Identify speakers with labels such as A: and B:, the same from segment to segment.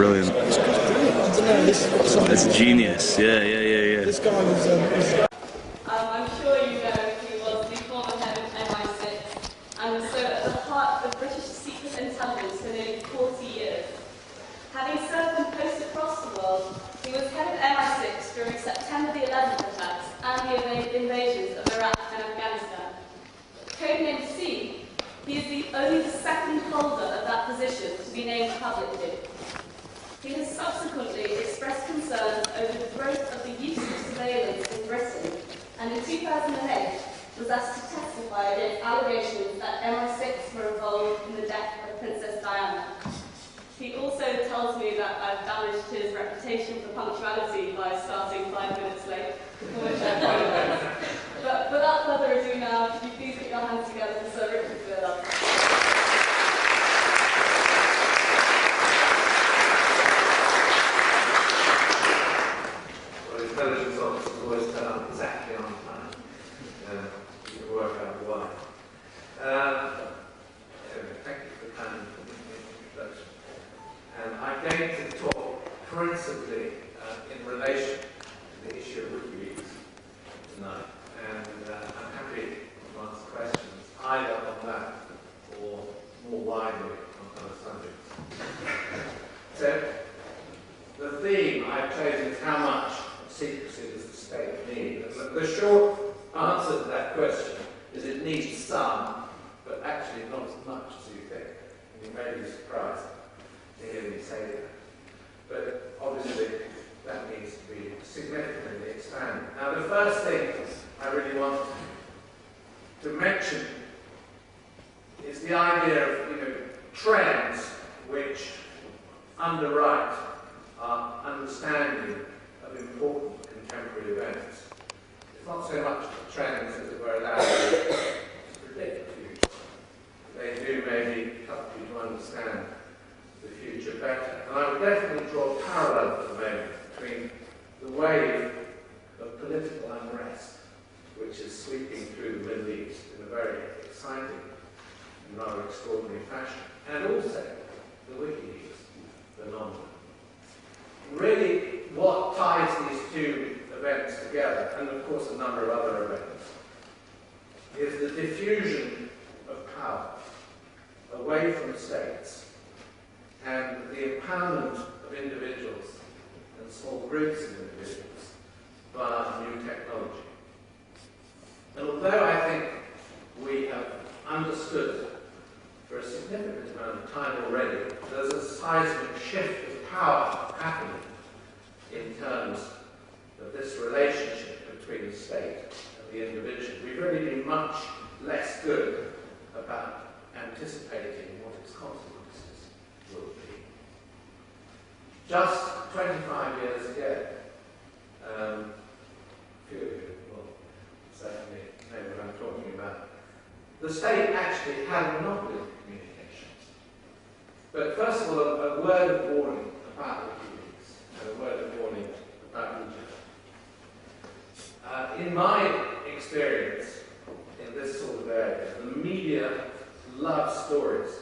A: brilliant. It's genius. Yeah.
B: This guy was.
C: I'm sure you know he was the former head of MI6, and so at the heart of British secret intelligence for nearly 40 years. Having served and posts across the world, he was head of MI6 during September the 11th attacks and the invasions of Iraq and Afghanistan. Codenamed C, he is the only second holder of that position to be named publicly. He has subsequently expressed concerns over the growth of the use of surveillance in Britain, and in 2008 was asked to testify against allegations that MI6 were involved in the death of Princess Diana. He also tells me that I've damaged his reputation for punctuality by starting 5 minutes late, for which I apologise. But without further ado now, could you please put your hands together for Sir Richard Burlow.
D: Intelligence officers always turn up exactly on time. You can work out why. Thank you for the kind introduction. I'm going to talk principally in relation to the issue of Wikileaks tonight. And I'm happy to answer questions either on that or more widely on other subjects. So, the theme I've chosen is how much secrecy does the state need? And the short answer to that question is it needs some, but actually not as much as you think. And you may be surprised to hear me say that. But obviously that needs to be significantly expanded. Now the first thing I really want to mention is the idea of trends which underwrite our understanding of important contemporary events. It's not so much the trends as it were allowed to predict the future. They do maybe help you to understand the future better. And I would definitely draw a parallel at the moment between the wave of political unrest which is sweeping through the Middle East in a very exciting and rather extraordinary fashion, and also the Wikileaks phenomenon. Really, what ties these two events together, and of course a number of other events, is the diffusion of power away from states and the empowerment of individuals and small groups of individuals via new technology. And although I think we have understood for a significant amount of time already, there's a seismic shift of power happening in terms of this relationship between the state and the individual. We've really been much less good about anticipating what its consequences will be. Just 25 years ago, few of you will certainly know what I'm talking about, the state actually had a monopoly of communications. But first of all, a word of warning about Wikileaks, and a word of warning about Egypt. In my experience in this sort of area, the media loves stories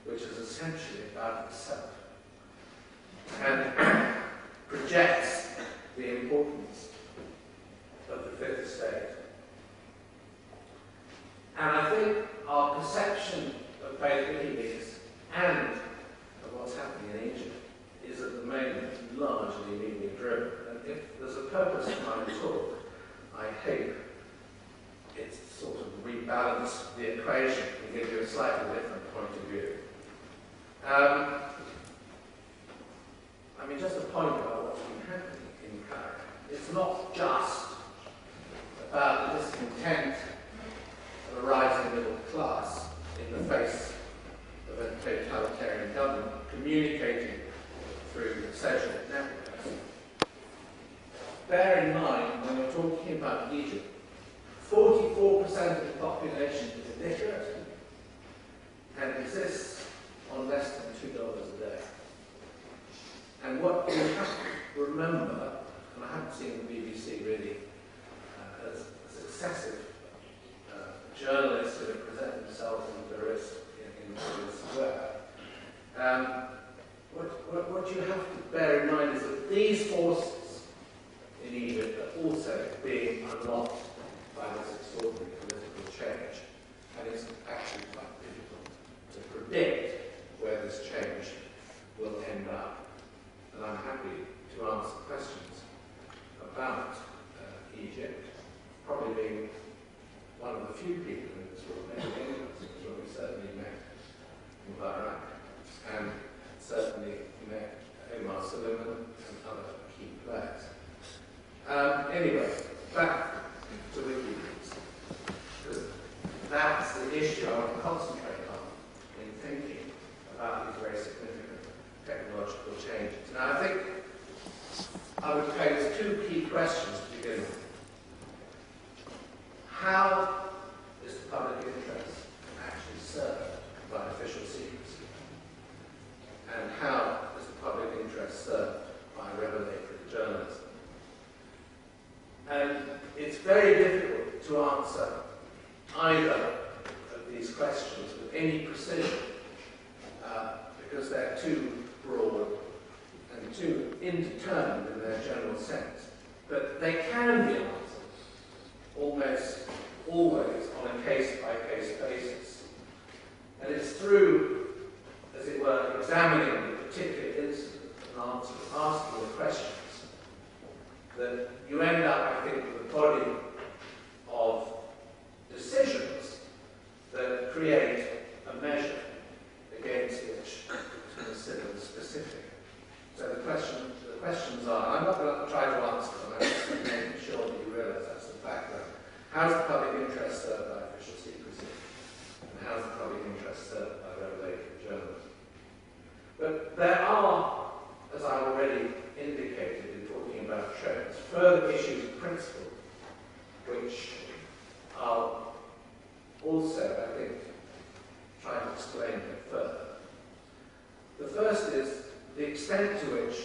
D: which is essentially about itself and projects the importance of the fifth estate. And I think our perception of both Wikileaks and of what's happening in Egypt is at the moment largely media driven. And if there's a purpose in my talk, I hope it's to sort of rebalance the equation and give you a slightly different point of view. I mean, just a point about what's been happening in Cairo. It's not just about the discontent of a rising middle class in the face of a totalitarian government communicating through social networks. Bear in mind, when we're talking about Egypt, 44% of the population is illiterate and exists on less than $2 a day. And what you have to remember, and I haven't seen the BBC really as successive journalists who have presented themselves as the risk in this square, what you have to bear in mind is that these forces in Egypt are also being unlocked by this extraordinary political change. And it's actually quite difficult to predict where this change will end up. And I'm happy to answer questions about Egypt, probably being one of the few people in this room, maybe any of us in this room, we certainly met Mubarak and certainly met Omar Suleiman and other key players. Anyway, back to Wikileaks, because that's the issue I want to concentrate on in thinking about these very significant technological changes. Now, I think I would pose two key questions to begin with. How is the public interest actually served by official secrecy? And how is the public interest served by revelatory journalism? And it's very difficult to answer either of these questions with any precision because they're too broad and too indeterminate in their general sense. But they can be answered almost always on a case-by-case basis. And it's through, as it were, examining the particular incident and asking the questions that you end up, I think, with a body of decisions that create a measure against which to consider the specific. So the questions are, I'm not going to try to answer them, I'm just making sure that you realise that's the background. How is the public interest served by official secrecy? And how is the public interest served by revelatory journalism? But there are, as I already indicated in talking about trends, further issues of principle which I'll also, I think, try to explain a bit further. The first is the extent to which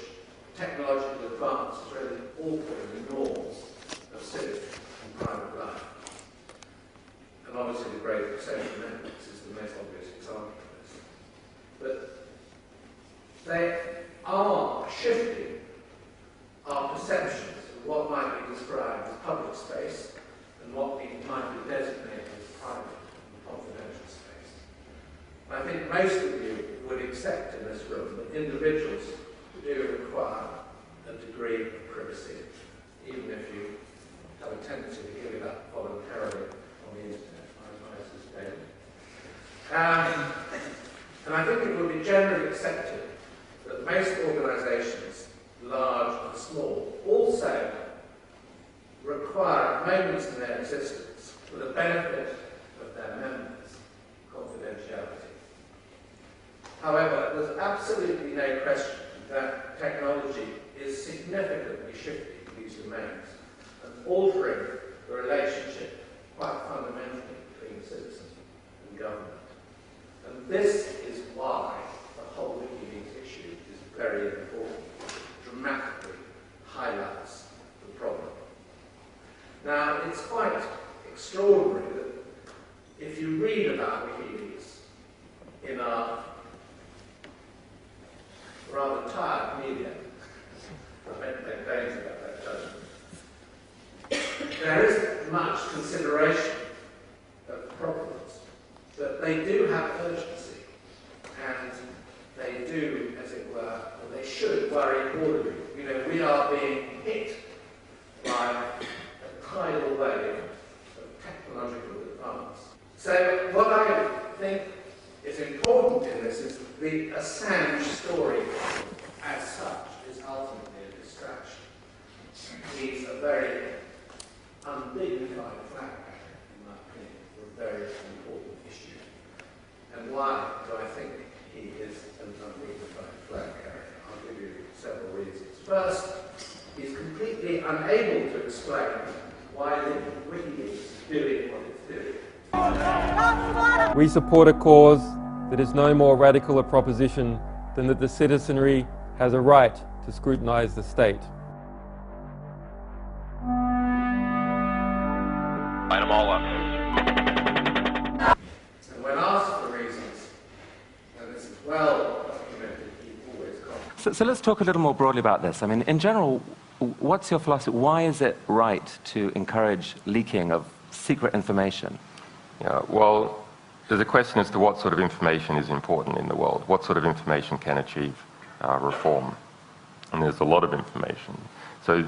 D: technological advance is really altering the norms of civic and private life. And obviously the great social networks is the most obvious example of this. But they are shifting our perceptions of what might be described as public space and what might be designated as private and confidential space. I think most of you would accept in this room that individuals do require a degree of privacy, even if you have a tendency to give it up voluntarily on the internet. My advice is daily. And I think it would be generally accepted that most organisations, large and small, also require moments in their existence for the benefit of their members' confidentiality. However, there's absolutely no question that technology is significantly shifting these domains and altering the relationship quite fundamentally between citizen and government. And this is why the whole Wikileaks issue is very important. It dramatically highlights the problem. Now, it's quite extraordinary that if you read about Wikileaks in our rather tired media, I meant to make claims about that judgment, there isn't much consideration of the problems, but they do have urgency, and they do, as it were, or they should worry accordingly. You know, we are being hit by a tidal wave of technological advance. So what I think is important in this is the Assange story as such is ultimately a distraction. He's a very undignified flag bearer, in my opinion, for a very important issue. And why do I think he is an undignified flag bearer? I'll give you several reasons. First, he's completely unable to explain why Wikileaks is doing what it's doing.
A: We support a cause that is no more radical a proposition than that the citizenry has a right to scrutinise the state.
E: Line them all up.
D: And when asked for reasons, and this is well documented, he always
E: So let's talk a little more broadly about this. I mean, in general, what's your philosophy? Why is it right to encourage leaking of secret information?
F: Yeah, well, there's a question as to what sort of information is important in the world, what sort of information can achieve reform. And there's a lot of information. So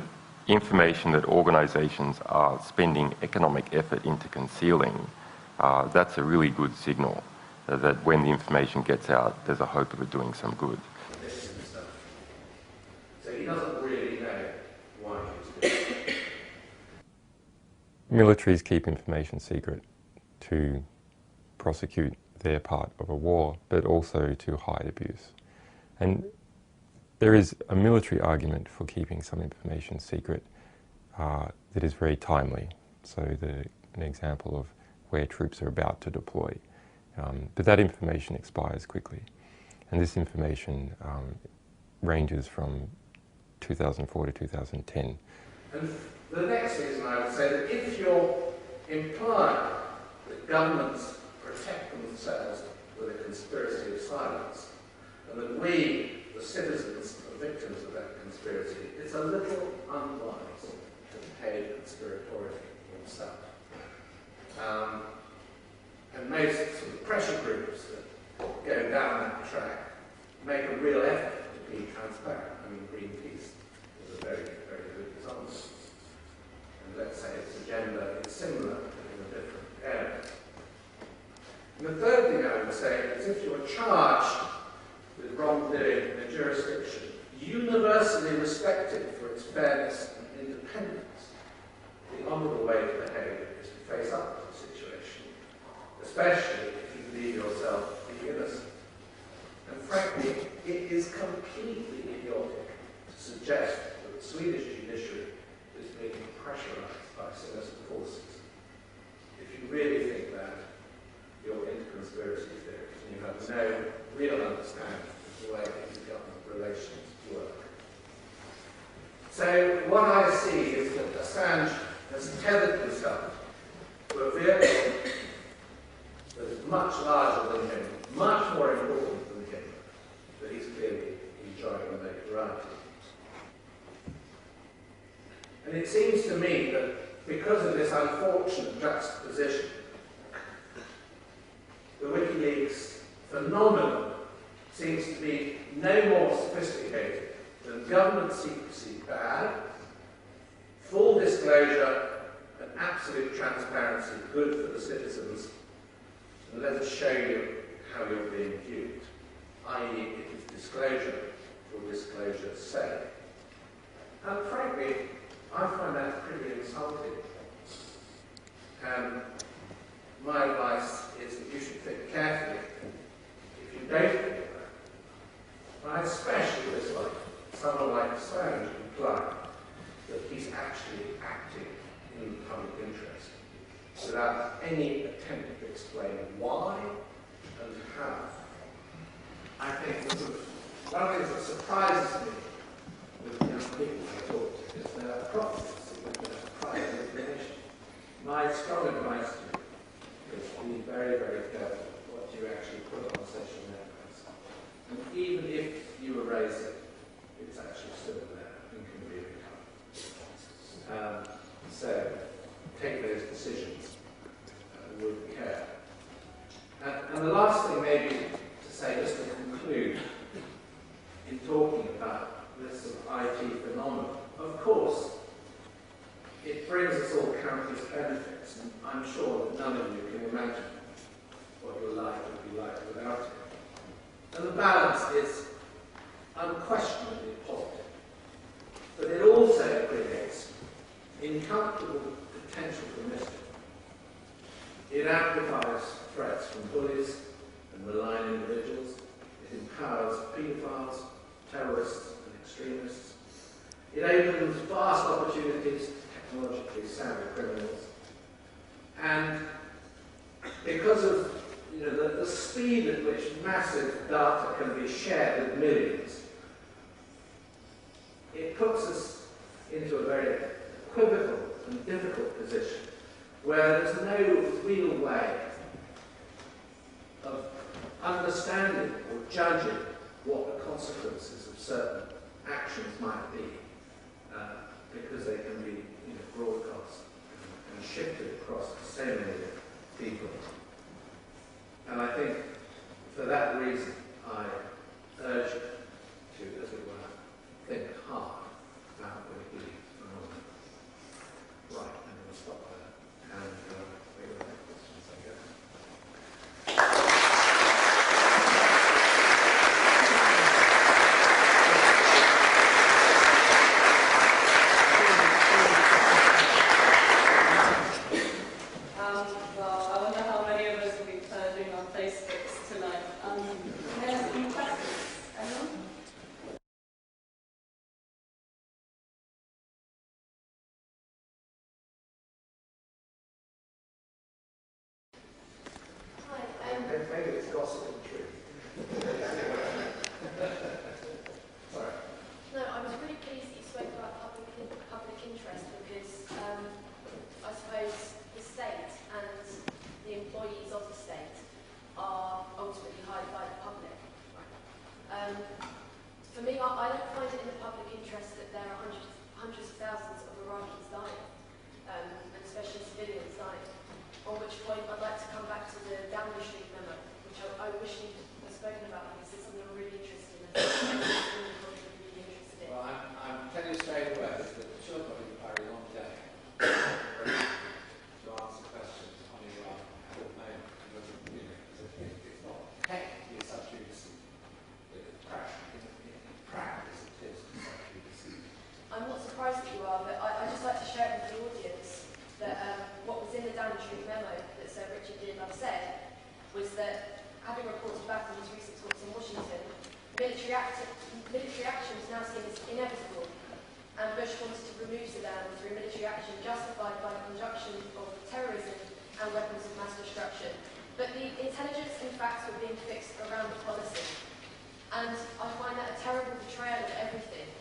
F: information that organizations are spending economic effort into concealing, that's a really good signal that when the information gets out, there's a hope of it doing some good.
D: So he doesn't really know why he's doing it.
A: Militaries keep information secret to prosecute their part of a war, but also to hide abuse. And there is a military argument for keeping some information secret that is very timely. So an example of where troops are about to deploy. But that information expires quickly. And this information ranges from 2004 to 2010.
D: And the next reason I would say that if you're implying that governments protect themselves with a conspiracy of silence, and that we, the citizens, are victims of that conspiracy, it's a little unwise to behave conspiratorially yourself. And most sort of pressure groups that go down that track make a real effort to be transparent. I mean, Greenpeace is a very, very good example. And let's say its agenda is similar, but in a different area. And the third thing I would say is if you are charged with wrongdoing in a jurisdiction universally respected for its fairness and independence, the honourable way to behave is to face up to the situation, especially if you believe yourself to be innocent. And frankly, it is completely idiotic to suggest that the Swedish judiciary is being pressurised by sinister forces. If you really think that, you're into conspiracy theories and you have no real understanding of the way government relations work. So what I see is that Assange has tethered himself to a vehicle that is much larger than him, much more important than him, that he's clearly enjoying the notoriety. And it seems to me that because of this unfortunate juxtaposition, the Wikileaks phenomenon seems to be no more sophisticated than government secrecy bad, full disclosure and absolute transparency good for the citizens, and let us show you how you're being viewed, i.e. it is disclosure for disclosure's sake. And frankly, I find that pretty insulting. And my advice is that you should think carefully if you don't think that. And I especially dislike someone like Assange implying that he's actually acting in the public interest without any attempt to explain why and how. I think one of the things that surprises me with young people I talk to is their profligacy with their private information. My strong advice to you is be very, very careful what you actually put on social networks. And even if you erase it, it's actually still there and can be recovered. So take those decisions with care. And the last thing maybe to say, just to conclude, in talking about this sort of IT phenomenon, of course, it brings us all countless benefits, and I'm sure that none of you can imagine what your life would be like without it. And the balance is unquestionably positive. But it also creates incomparable potential for mischief. It amplifies threats from bullies and malign individuals. It empowers paedophiles, terrorists and extremists. It opens vast opportunities to technologically savvy criminals. And because of the speed at which massive data can be shared with millions, it puts us into a very equivocal and difficult position where there's no real way of understanding or judging what the consequences of certain actions might be, because they can be broadcast and shifted across to so many people. And I think for that reason I urge you to, as it were, think hard about Wikileaks phenomenon. Right, I'm going to stop there and we will take questions, I guess.
C: Well, I wonder how many of us will be doing our Facebooks tonight. May I ask any questions? Anyone?
D: Maybe it's gossip and truth. Sorry.
G: No, I was really pleased that you spoke about public interest because I suppose the state and the employees of the state are ultimately hired by the public. For me, I don't find it in the public interest that there are hundreds of thousands of Iraqis dying, and especially civilians dying. On which point I'd like to come back to the Downing Street memo, which I wish you'd have spoken about because it's something I'm really interested in.
D: Well, I'm telling you straight away that the children will be very long day to answer questions on Iran at the moment because it's not technically such a deceit, but in practice it is such a deceit.
G: I'm not surprised that you are, but I'd just like to share it with the audience that what was in the Downing Street memo that Sir Richard Dearlove said was that, having reported back on his recent talks in Washington, military action is now seen as inevitable, and Bush wanted to remove Saddam through military action justified by the conjunction of terrorism and weapons of mass destruction. But the intelligence and facts were being fixed around the policy. And I find that a terrible betrayal of everything.